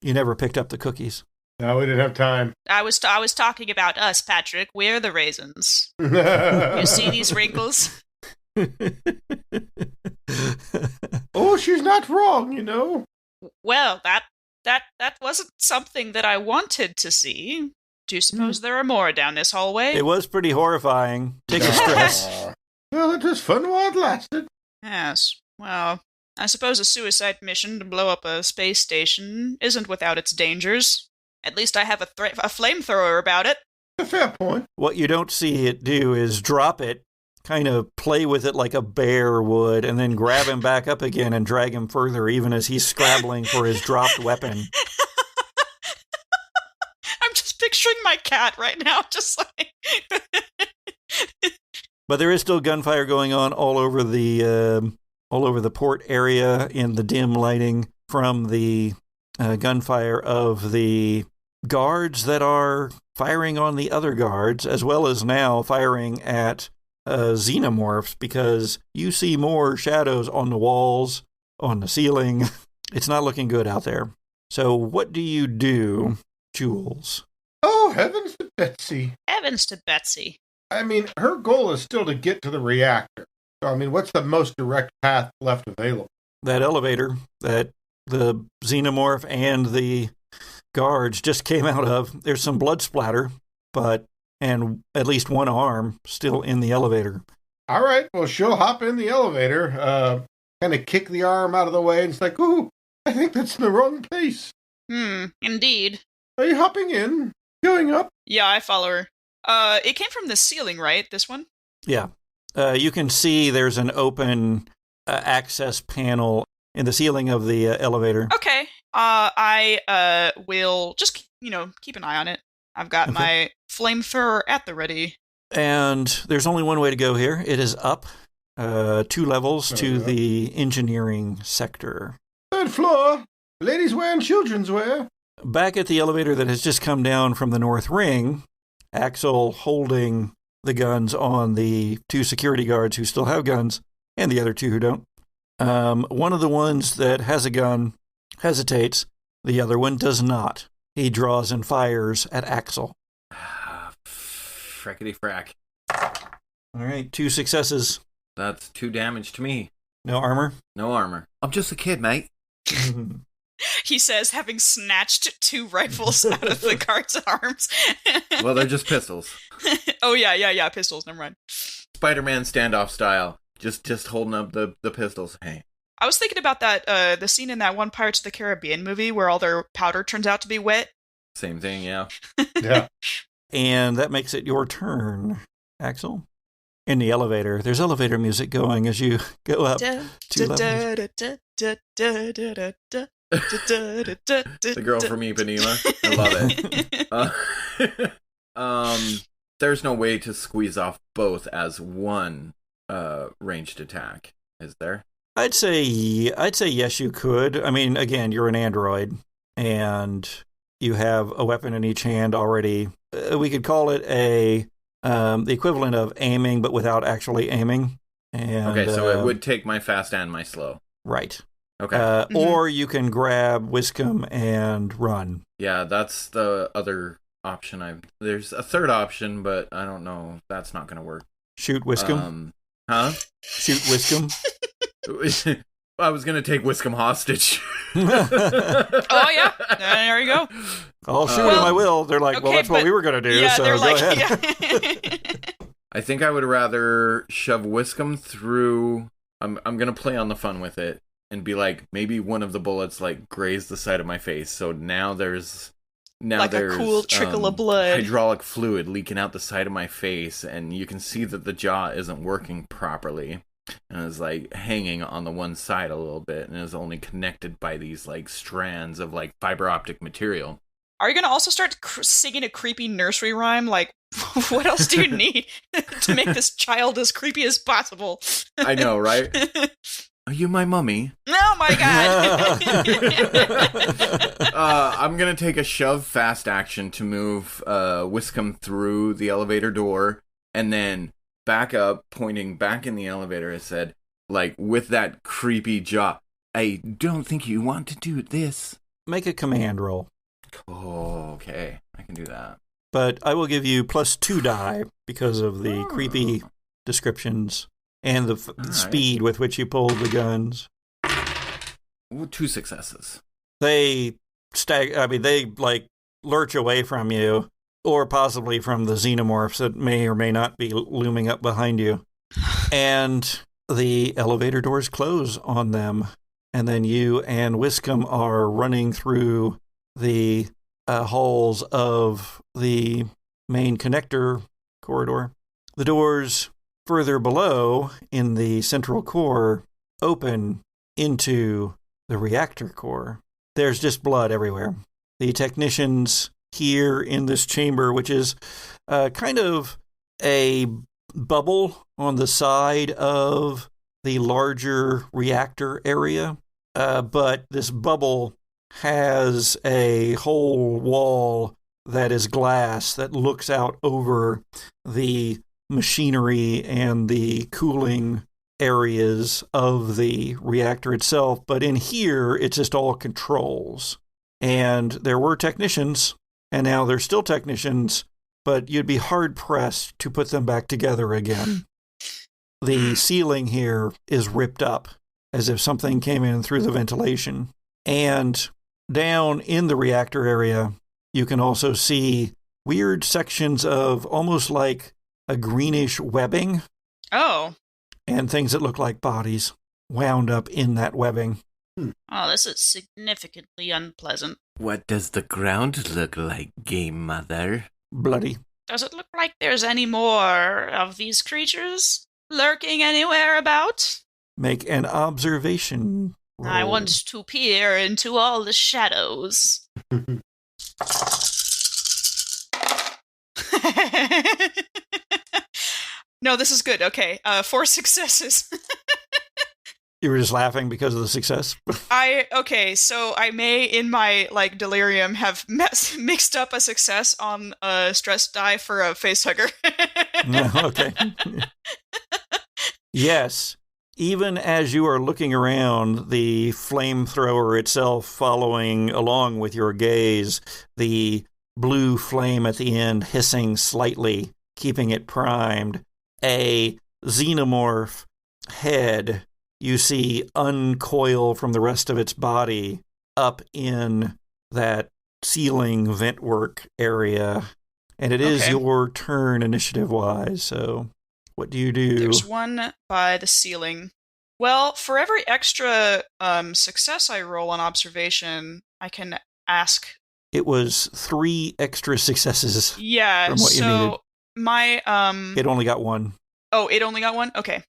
You never picked up the cookies. No, we didn't have time. I was talking about us, Patrick. We're the raisins. You see these wrinkles? Oh, she's not wrong, you know. Well, that wasn't something that I wanted to see. Do you suppose there are more down this hallway? It was pretty horrifying. Take a stress. Well, it was fun while it lasted. Yes. Well, I suppose a suicide mission to blow up a space station isn't without its dangers. At least I have a flamethrower about it. A fair point. What you don't see it do is drop it, kind of play with it like a bear would, and then grab him back up again and drag him further, even as he's scrabbling for his dropped weapon. I'm just picturing my cat right now, just like... But there is still gunfire going on all over the port area in the dim lighting from the gunfire of the guards that are firing on the other guards, as well as now firing at xenomorphs, because you see more shadows on the walls, on the ceiling. It's not looking good out there. So what do you do, Jules? Oh, heavens to Betsy. Heavens to Betsy. I mean, her goal is still to get to the reactor. So, I mean, what's the most direct path left available? That elevator that the xenomorph and the guards just came out of. There's some blood splatter, and at least one arm still in the elevator. All right, well, she'll hop in the elevator, kind of kick the arm out of the way, and it's like, ooh, I think that's in the wrong place. Indeed. Are you hopping in? Going up? Yeah, I follow her. It came from the ceiling, right? This one? Yeah. You can see there's an open access panel in the ceiling of the elevator. Okay. I will just, keep an eye on it. I've got my flamethrower at the ready. And there's only one way to go here. It is up 2 levels to the engineering sector. 3rd floor. Ladies' wear and children's wear. Back at the elevator that has just come down from the North Ring, Axel holding the guns on the 2 security guards who still have guns, and the other 2 who don't. One of the ones that has a gun hesitates. The other one does not. He draws and fires at Axel. Freckity frack. All right, 2 successes. That's 2 damage to me. No armor? No armor. I'm just a kid, mate. He says, having snatched 2 rifles out of the guard's arms. Well, they're just pistols. Oh, yeah, pistols, never mind. Spider-Man standoff style. Just holding up the pistols. Hey. I was thinking about that, the scene in that one Pirates of the Caribbean movie where all their powder turns out to be wet. Same thing, yeah. Yeah. And that makes it your turn, Axel. In the elevator. There's elevator music going as you go up 2 levels. The girl from Ipanema. I love it. There's no way to squeeze off both as one ranged attack, is there? I'd say yes, you could. I mean, again, you're an android, and you have a weapon in each hand already. We could call it the equivalent of aiming, but without actually aiming. And, okay, so it would take my fast and my slow. Right. Okay. Or you can grab Whiskum and run. Yeah, that's the other option. There's a third option, but I don't know. That's not going to work. Shoot Whiskum? Huh? Shoot Whiskum? I was going to take Whiskum hostage. Oh, yeah. There you go. I'll shoot him, I will. They're like, okay, well, that's what we were going to do, yeah, so they're go like, ahead. Yeah. I think I would rather shove Whiskum through. I'm going to play on the fun with it and be like, maybe one of the bullets like grazed the side of my face. So now there's a cool trickle of blood. Hydraulic fluid leaking out the side of my face, and you can see that the jaw isn't working properly. And it's like hanging on the one side a little bit, and is only connected by these like strands of like fiber optic material. Are you going to also start singing a creepy nursery rhyme? Like, what else do you need to make this child as creepy as possible? I know, right? Are you my mummy? Oh my god! I'm going to take a shove fast action to move Whiskum through the elevator door, and then back up, pointing back in the elevator. I said, like, with that creepy jaw, I don't think you want to do this. Make a command roll. Oh, okay. I can do that. But I will give you +2 die because of the creepy descriptions and the speed with which you pulled the guns. Ooh, 2 successes. They like lurch away from you, or possibly from the xenomorphs that may or may not be looming up behind you. And the elevator doors close on them. And then you and Whiskum are running through the halls of the main connector corridor. The doors further below in the central core open into the reactor core. There's just blood everywhere. The technicians here in this chamber, which is kind of a bubble on the side of the larger reactor area, but this bubble has a whole wall that is glass that looks out over the machinery and the cooling areas of the reactor itself. But in here, it's just all controls. And there were technicians, and now there's still technicians, but you'd be hard-pressed to put them back together again. The ceiling here is ripped up, as if something came in through the ventilation. And down in the reactor area, you can also see weird sections of almost like a greenish webbing. Oh. And things that look like bodies wound up in that webbing. Oh, this is significantly unpleasant. What does the ground look like, game mother? Bloody. Does it look like there's any more of these creatures lurking anywhere about? Make an observation roll. I want to peer into all the shadows. No, this is good. Okay, 4 successes. You were just laughing because of the success? So I may, in my delirium, have mixed up a success on a stress die for a facehugger. Okay. Yes. Even as you are looking around, the flamethrower itself following along with your gaze, the blue flame at the end hissing slightly keeping it primed. A xenomorph head you see uncoil from the rest of its body up in that ceiling ventwork area. And it is your turn initiative-wise, so what do you do? There's one by the ceiling. Well, for every extra success I roll on observation, I can ask. It was 3 extra successes. Yeah, from what you needed. My It only got 1. Oh, it only got 1? Okay.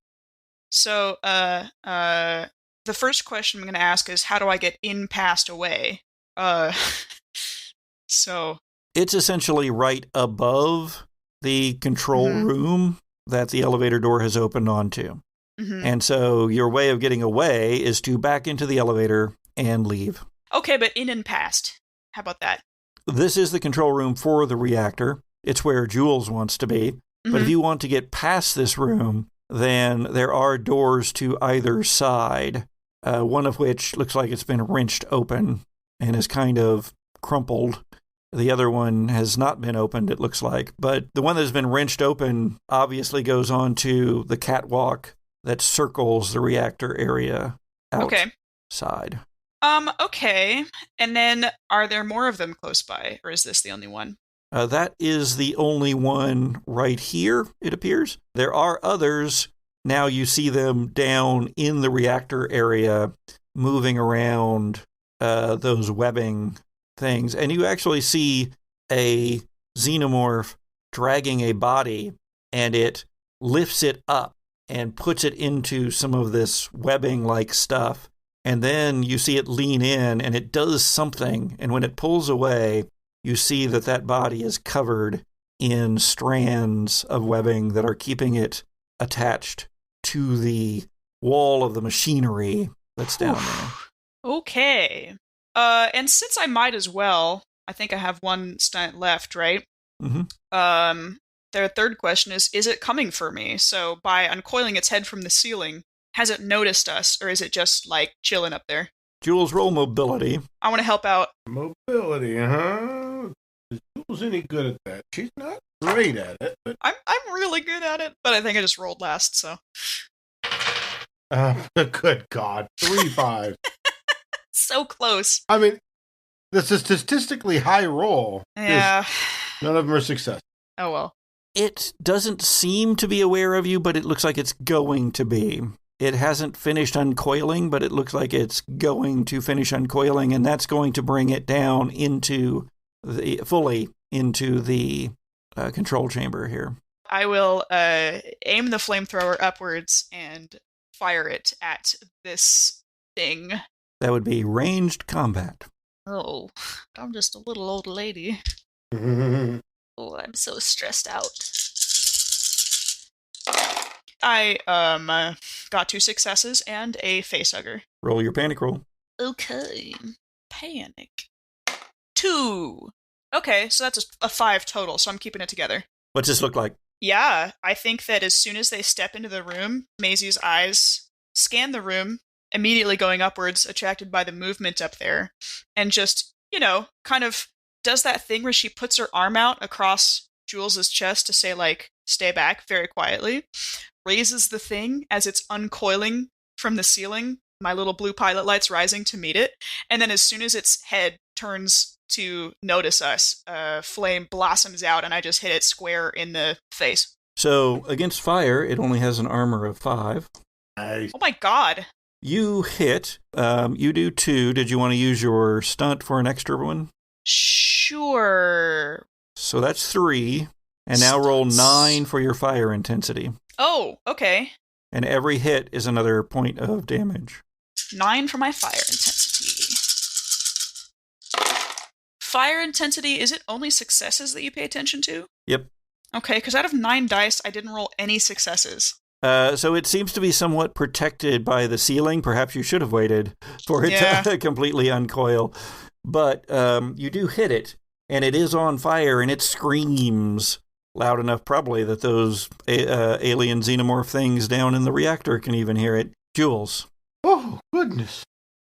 So the first question I'm going to ask is, how do I get in, past, away? So it's essentially right above the control room that the elevator door has opened onto. And so your way of getting away is to back into the elevator and leave. Okay, but in and past. How about that? This is the control room for the reactor. It's where Jules wants to be. But if you want to get past this room, then there are doors to either side, one of which looks like it's been wrenched open and is kind of crumpled. The other one has not been opened, it looks like. But the one that's been wrenched open obviously goes on to the catwalk that circles the reactor area outside. Okay. And then, are there more of them close by, or is this the only one? That is the only one right here, it appears. There are others. Now you see them down in the reactor area, moving around those webbing things. And you actually see a xenomorph dragging a body, and it lifts it up and puts it into some of this webbing-like stuff. And then you see it lean in, and it does something. And when it pulls away, you see that body is covered in strands of webbing that are keeping it attached to the wall of the machinery that's down there. Okay. And since I might as well, I think I have one stunt left, right? The third question is it coming for me? So by uncoiling its head from the ceiling, has it noticed us, or is it just, like, chilling up there? Jules, roll mobility. I want to help out. Mobility, huh? Is Jules any good at that? She's not great at it, but I'm really good at it, but I think I just rolled last, so. Good God. 3-5. So close. I mean, that's a statistically high roll. Yeah. None of them are success. Oh, well. It doesn't seem to be aware of you, but it looks like it's going to be. It hasn't finished uncoiling, but it looks like it's going to finish uncoiling, and that's going to bring it down fully into the control chamber here. I will aim the flamethrower upwards and fire it at this thing. That would be ranged combat. Oh, I'm just a little old lady. Oh, I'm so stressed out. I got 2 successes and a facehugger. Roll your panic roll. Okay. Panic. 2. Okay, so that's a 5 total, so I'm keeping it together. What's this look like? Yeah, I think that as soon as they step into the room, Maisie's eyes scan the room, immediately going upwards, attracted by the movement up there, and just, kind of does that thing where she puts her arm out across Jules's chest to say, like, stay back, very quietly, raises the thing as it's uncoiling from the ceiling, my little blue pilot lights rising to meet it, and then as soon as its head turns to notice us, flame blossoms out, and I just hit it square in the face. So, against fire, it only has an armor of 5. Nice. Oh my god. You hit. You do 2. Did you want to use your stunt for an extra one? Sure. So that's 3. And now roll 9 for your fire intensity. Oh, okay. And every hit is another point of damage. 9 for my fire intensity. Fire intensity, is it only successes that you pay attention to? Yep. Okay, because out of 9 dice, I didn't roll any successes. So it seems to be somewhat protected by the ceiling. Perhaps you should have waited for it to completely uncoil. But you do hit it, and it is on fire, and it screams loud enough probably that those alien xenomorph things down in the reactor can even hear it. Jules. Oh, goodness.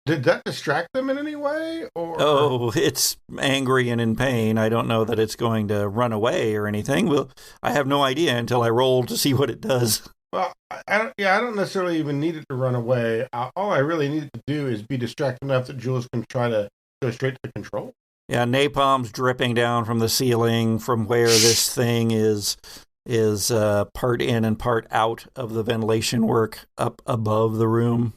Did that distract them in any way? Or Oh, it's angry and in pain. I don't know that it's going to run away or anything. Well, I have no idea until I roll to see what it does. Well, I don't necessarily even need it to run away. All I really need it to do is be distracted enough that Jules can try to go straight to the control. Yeah, napalm's dripping down from the ceiling from where this thing is part in and part out of the ventilation work up above the room.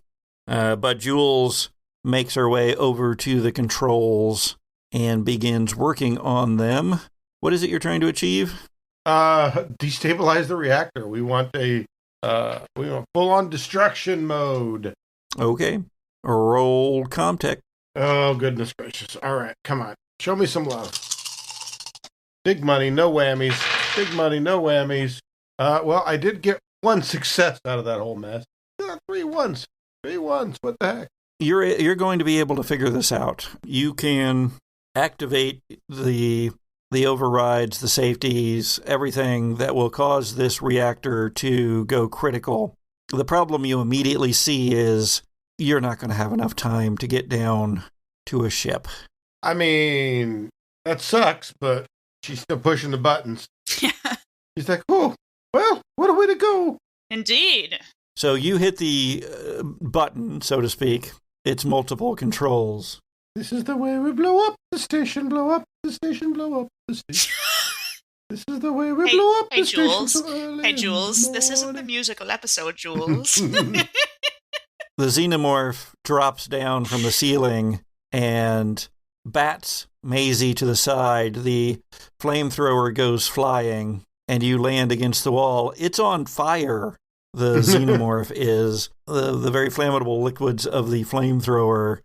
But Jules makes her way over to the controls and begins working on them. What is it you're trying to achieve? Destabilize the reactor. We want full-on destruction mode. Okay. Roll Comtech. Oh, goodness gracious. All right, come on. Show me some love. Big money, no whammies. Big money, no whammies. Well, I did get one success out of that whole mess. 3 ones. 3 ones. What the heck? You're going to be able to figure this out. You can activate the overrides, the safeties, everything that will cause this reactor to go critical. The problem you immediately see is you're not going to have enough time to get down to a ship. I mean, that sucks, but she's still pushing the buttons. She's like, oh, well, what a way to go. Indeed. So you hit the button, so to speak. It's multiple controls. This is the way we blow up the station, blow up the station, blow up the station. This is the way we blow up the Jules. station. So early Hey, Jules, in the this isn't the morning. musical episode, Jules. The xenomorph drops down from the ceiling and bats Maisie to the side. The flamethrower goes flying, and you land against the wall. It's on fire. The xenomorph is. The very flammable liquids of the flamethrower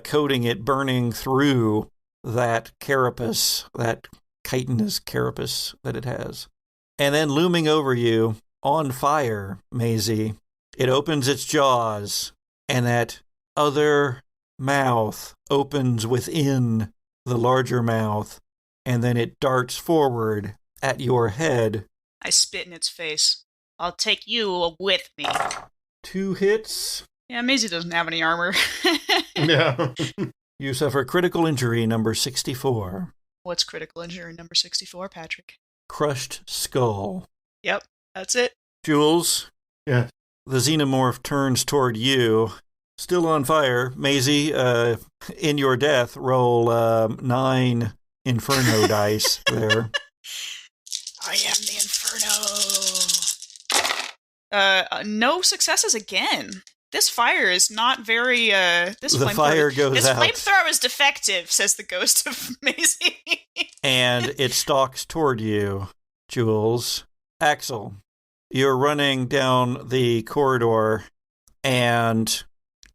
coating it, burning through that carapace, that chitinous carapace that it has. And then looming over you, on fire, Maisie, it opens its jaws, and that other mouth opens within the larger mouth, and then it darts forward at your head. I spit in its face. I'll take you with me. 2 hits. Yeah, Maisie doesn't have any armor. No. You suffer critical injury number 64. What's critical injury number 64, Patrick? Crushed skull. Yep, that's it. Jules? Yeah. The xenomorph turns toward you. Still on fire. Maisie, in your death, roll 9 inferno dice there. I am the Inferno. No successes again. This fire is not very, The fire goes out. This flamethrower is defective, says the ghost of Maisie. And it stalks toward you, Jules. Axel, you're running down the corridor, and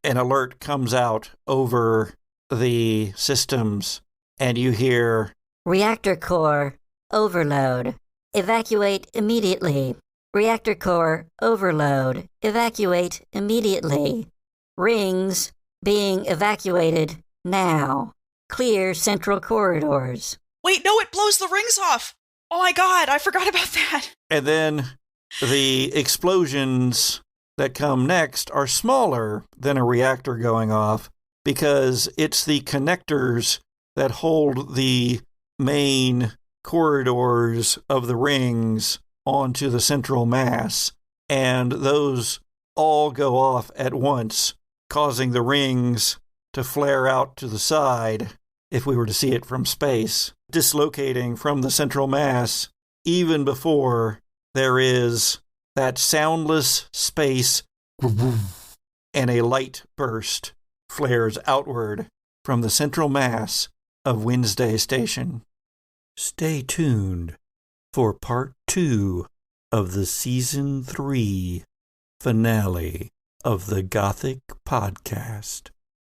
an alert comes out over the systems, and you hear, Reactor core overload. Evacuate immediately. Reactor core overload. Evacuate immediately. Rings being evacuated now. Clear central corridors. Wait, no, it blows the rings off. Oh my god, I forgot about that. and then the explosions that come next are smaller than a reactor going off because it's the connectors that hold the main corridors of the rings onto the central mass, and those all go off at once, causing the rings to flare out to the side if we were to see it from space, dislocating from the central mass even before there is that soundless space and a light burst flares outward from the central mass of Wednesday Station. Stay tuned for part 2 of the season 3 finale of the Gothic Podcast.